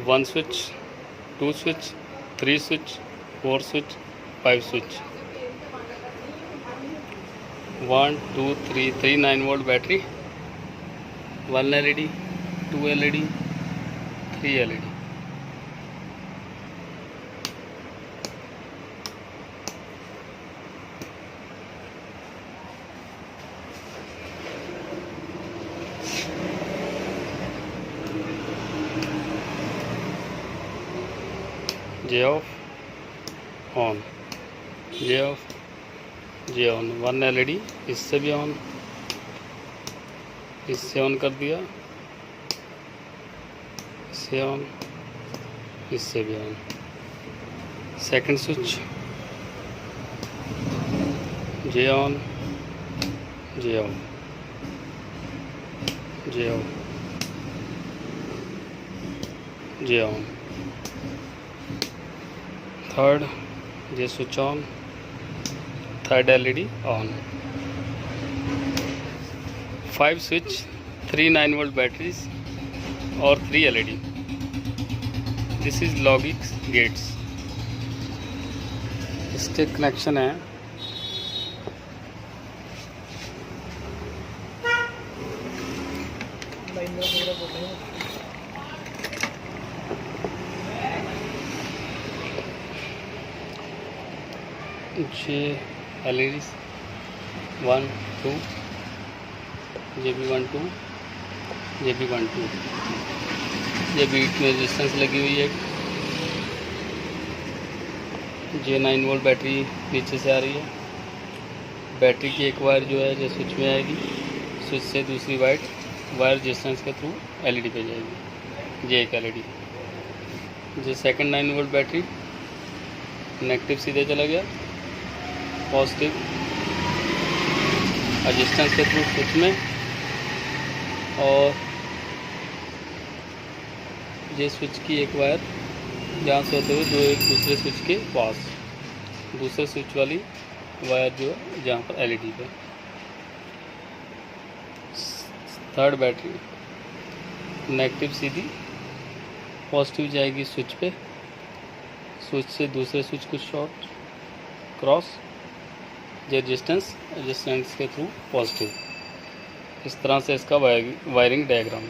1 switch, 2 switch, 3 switch, 4 switch, 5 switch. 1 2 3 3 9-volt battery, 1 LED, 2 LED, 3 LED. J off, on, J off, J on. 1 LED इससे भी on, इससे on कर दिया, इससे on, इससे भी on. Second switch, J on, J off, J off, J on. Third J switch on, third LED on. 5 switch, 3 9-volt batteries और 3 LED. This is logic gates. इसके कनेक्शन है J LEDs 1 2, JB 1 2, JB 1 2. ये beat में resistance लगी हुई है. J 9-volt battery नीचे से आ रही है. बैटरी की एक वायर जो है जो स्विच में आएगी, स्विच से दूसरी वायर रेजिस्टेंस के थ्रू LED पे जाएगी. J एक LED. जो सेकंड 9-volt बैटरी नेगेटिव सीधे चला गया, पॉजिटिव रेजिस्टेंस के थ्रू स्विच में, और ये स्विच की एक वायर यहाँ से होते हुए जो एक दूसरे स्विच के पास, दूसरे स्विच वाली वायर जो है जहाँ पर LED पे. थर्ड बैटरी नेगेटिव सीधी, पॉजिटिव जाएगी स्विच पे, स्विच से दूसरे स्विच को शॉर्ट क्रॉस, रेजिस्टेंस के थ्रू पॉजिटिव. इस तरह से इसका वायरिंग डायग्राम.